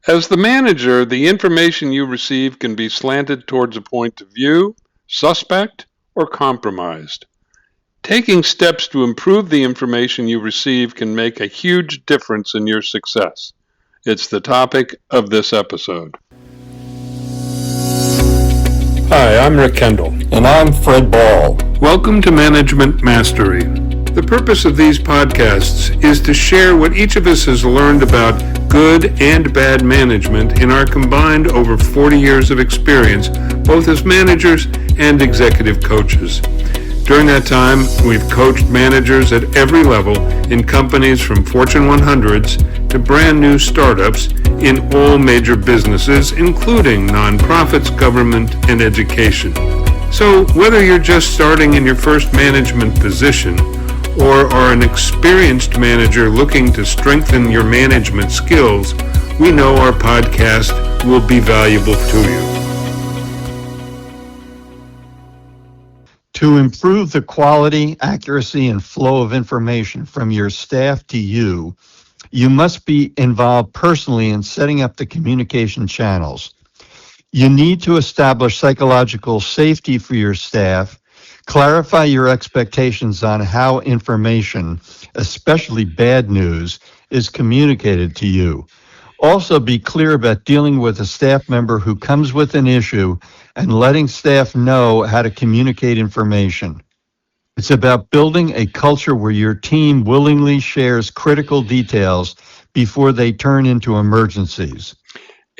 As the manager, the information you receive can be slanted towards a point of view, suspect, or compromised. Taking steps to improve the information you receive can make a huge difference in your success. It's the topic of this episode. Hi, I'm Rick Kendall. And I'm Fred Ball. Welcome to Management Mastery. The purpose of these podcasts is to share what each of us has learned about good and bad management in our combined over 40 years of experience, both as managers and executive coaches. During that time, we've coached managers at every level in companies from Fortune 100s to brand new startups in all major businesses, including nonprofits, government, and education. So whether you're just starting in your first management position or are an experienced manager looking to strengthen your management skills, we know our podcast will be valuable to you. To improve the quality, accuracy, and flow of information from your staff to you, you must be involved personally in setting up the communication channels. You need to establish psychological safety for your staff, clarify your expectations on how information, especially bad news, is communicated to you. Also, be clear about dealing with a staff member who comes with an issue and letting staff know how to communicate information. It's about building a culture where your team willingly shares critical details before they turn into emergencies.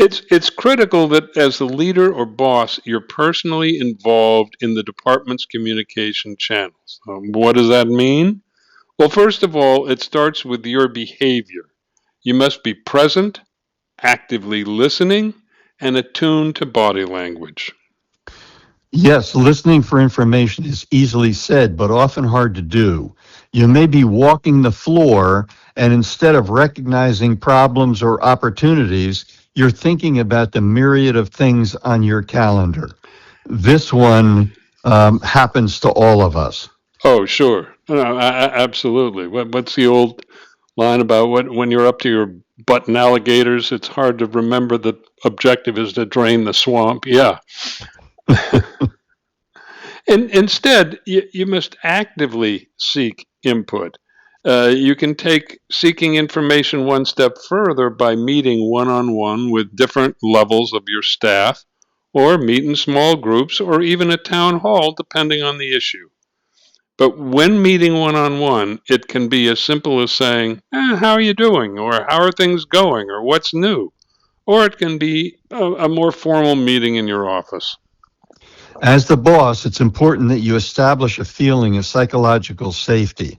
It's critical that as the leader or boss, you're personally involved in the department's communication channels. What does that mean? Well, first of all, it starts with your behavior. You must be present, actively listening, and attuned to body language. Yes, listening for information is easily said, but often hard to do. You may be walking the floor, and instead of recognizing problems or opportunities, you're thinking about the myriad of things on your calendar. This one happens to all of us. Oh, sure. Absolutely. What's the old line about when you're up to your butt in alligators, it's hard to remember the objective is to drain the swamp? Yeah. And instead, you must actively seek input. You can take seeking information one step further by meeting one-on-one with different levels of your staff, or meet in small groups, or even a town hall, depending on the issue. But when meeting one-on-one, it can be as simple as saying, how are you doing? Or how are things going? Or what's new? Or it can be a more formal meeting in your office. As the boss, it's important that you establish a feeling of psychological safety.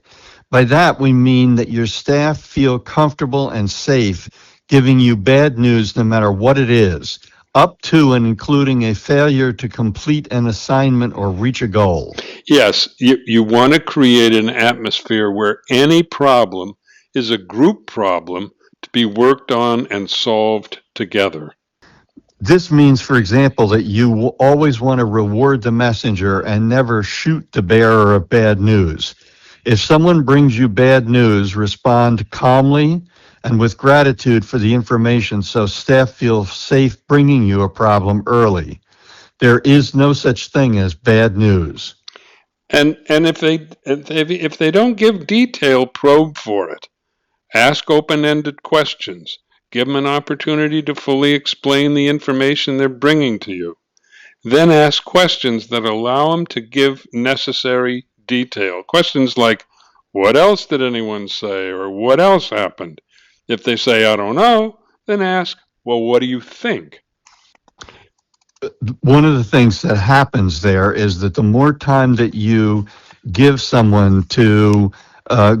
By that, we mean that your staff feel comfortable and safe giving you bad news no matter what it is, up to and including a failure to complete an assignment or reach a goal. Yes, you want to create an atmosphere where any problem is a group problem to be worked on and solved together. This means, for example, that you will always want to reward the messenger and never shoot the bearer of bad news. If someone brings you bad news, respond calmly and with gratitude for the information so staff feels safe bringing you a problem early. There is no such thing as bad news. And if they don't give detail, probe for it. Ask open-ended questions. Give them an opportunity to fully explain the information they're bringing to you. Then ask questions that allow them to give necessary detail. Questions like, what else did anyone say? Or what else happened? If they say, I don't know, then ask, well, what do you think? One of the things that happens there is that the more time that you give someone to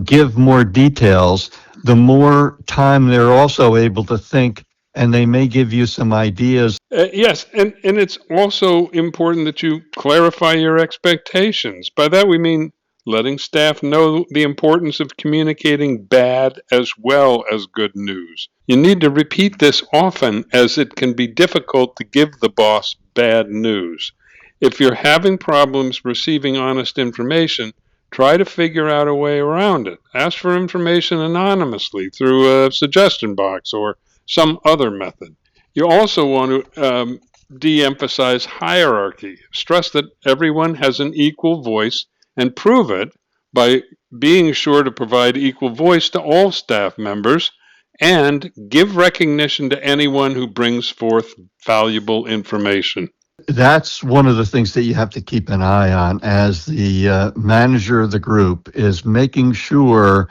give more details, the more time they're also able to think, and they may give you some ideas. Yes, and it's also important that you clarify your expectations. By that we mean letting staff know the importance of communicating bad as well as good news. You need to repeat this often, as it can be difficult to give the boss bad news. If you're having problems receiving honest information, try to figure out a way around it. Ask for information anonymously through a suggestion box or some other method. You also want to de-emphasize hierarchy. Stress that everyone has an equal voice and prove it by being sure to provide equal voice to all staff members and give recognition to anyone who brings forth valuable information. That's one of the things that you have to keep an eye on as the manager of the group, is making sure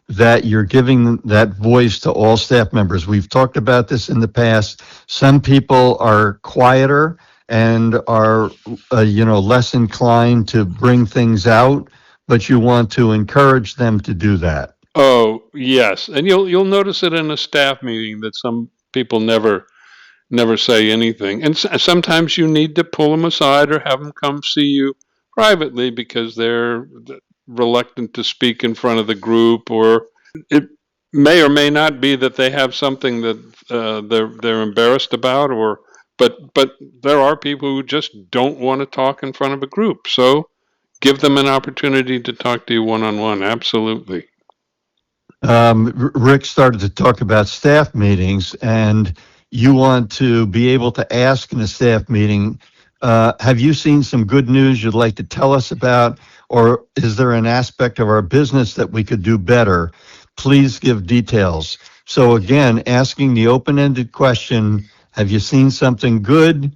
that you're giving that voice to all staff members. We've talked about this in the past. Some people are quieter and are, less inclined to bring things out, but you want to encourage them to do that. Oh, yes. And you'll notice it in a staff meeting that some people never say anything. And sometimes you need to pull them aside or have them come see you privately because they're reluctant to speak in front of the group, or it may or may not be that they have something that they're embarrassed about, or but there are people who just don't want to talk in front of a group. So give them an opportunity to talk to you one-on-one. Absolutely. Rick started to talk about staff meetings, and you want to be able to ask in a staff meeting, have you seen some good news you'd like to tell us about? Or is there an aspect of our business that we could do better? Please give details. So again, asking the open-ended question, have you seen something good?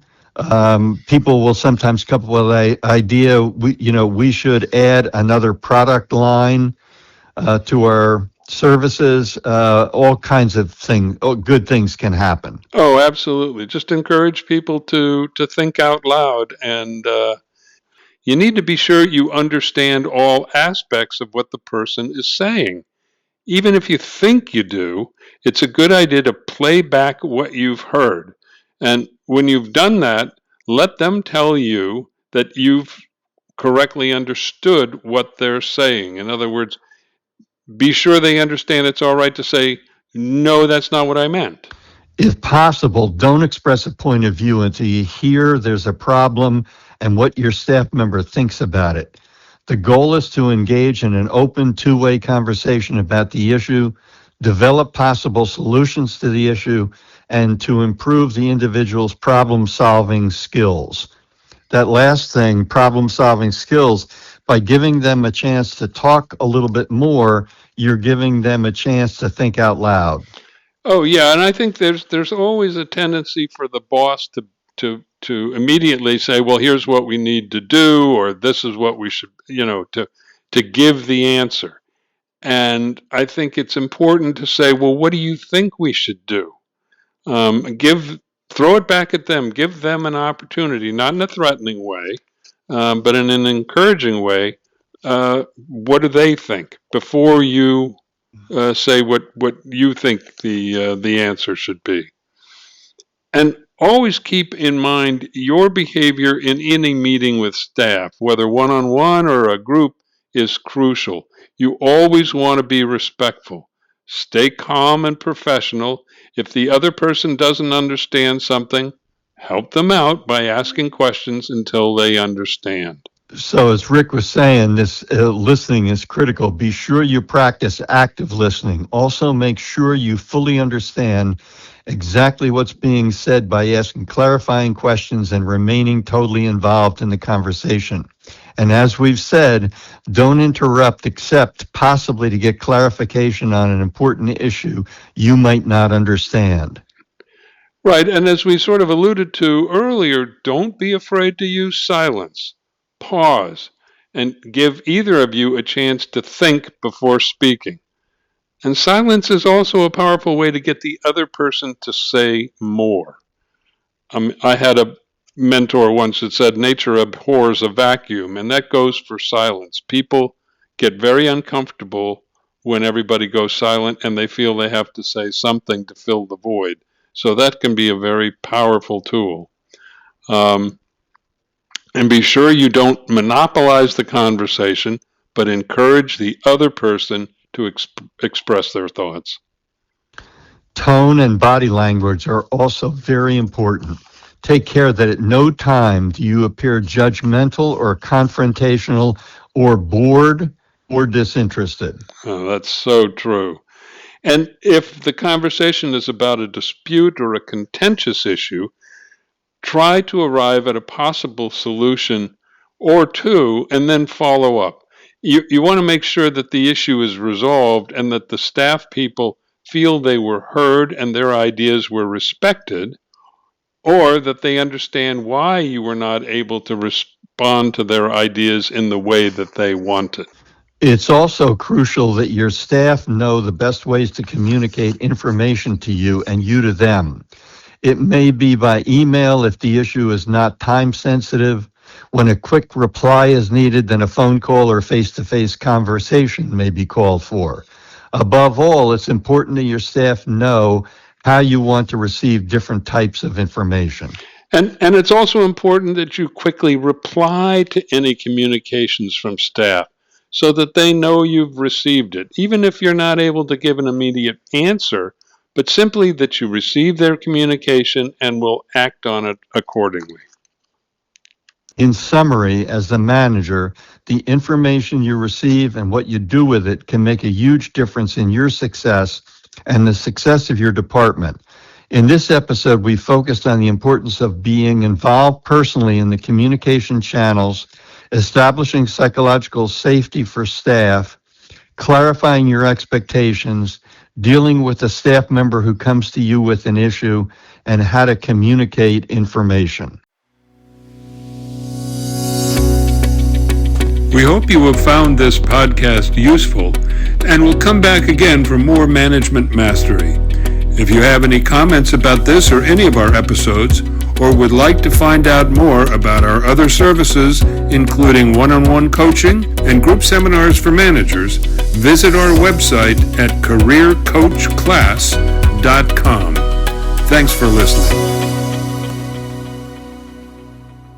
People will sometimes come up with an idea, we should add another product line to our services. All kinds of things, good things can happen. Oh, absolutely. Just encourage people to think out loud, and you need to be sure you understand all aspects of what the person is saying. Even if you think you do, it's a good idea to play back what you've heard. And when you've done that, let them tell you that you've correctly understood what they're saying. In other words, be sure they understand it's all right to say, no, that's not what I meant. If possible, don't express a point of view until you hear there's a problem and what your staff member thinks about it. The goal is to engage in an open two-way conversation about the issue, develop possible solutions to the issue, and to improve the individual's problem-solving skills. That last thing, problem-solving skills, by giving them a chance to talk a little bit more, you're giving them a chance to think out loud. Oh, yeah, and I think there's always a tendency for the boss to immediately say, well, here's what we need to do, or this is what we should, to give the answer. And I think it's important to say, well, what do you think we should do? Throw it back at them. Give them an opportunity, not in a threatening way, but in an encouraging way. What do they think before you say what you think the answer should be? And always keep in mind your behavior in any meeting with staff, whether one-on-one or a group, is crucial. You always want to be respectful. Stay calm and professional. If the other person doesn't understand something, help them out by asking questions until they understand. So as Rick was saying, this listening is critical. Be sure you practice active listening. Also make sure you fully understand exactly what's being said by asking clarifying questions and remaining totally involved in the conversation. And as we've said, don't interrupt except possibly to get clarification on an important issue you might not understand. Right, and as we sort of alluded to earlier, don't be afraid to use silence. Pause and give either of you a chance to think before speaking. And silence is also a powerful way to get the other person to say more. I had a mentor once that said, nature abhors a vacuum, and that goes for silence. People get very uncomfortable when everybody goes silent and they feel they have to say something to fill the void. So that can be a very powerful tool. And be sure you don't monopolize the conversation, but encourage the other person to express their thoughts. Tone and body language are also very important. Take care that at no time do you appear judgmental or confrontational or bored or disinterested. Oh, that's so true. And if the conversation is about a dispute or a contentious issue, try to arrive at a possible solution or two and then follow up. You want to make sure that the issue is resolved and that the staff people feel they were heard and their ideas were respected, or that they understand why you were not able to respond to their ideas in the way that they wanted. It's also crucial that your staff know the best ways to communicate information to you and you to them. It may be by email if the issue is not time sensitive. When a quick reply is needed, then a phone call or face-to-face conversation may be called for. Above all, it's important that your staff know how you want to receive different types of information. And it's also important that you quickly reply to any communications from staff so that they know you've received it, even if you're not able to give an immediate answer, but simply that you receive their communication and will act on it accordingly. In summary, as the manager, the information you receive and what you do with it can make a huge difference in your success and the success of your department. In this episode, we focused on the importance of being involved personally in the communication channels, establishing psychological safety for staff, clarifying your expectations, dealing with a staff member who comes to you with an issue, and how to communicate information. We hope you have found this podcast useful and will come back again for more management mastery. If you have any comments about this or any of our episodes, or would like to find out more about our other services, including one-on-one coaching and group seminars for managers, visit our website at careercoachclass.com. Thanks for listening.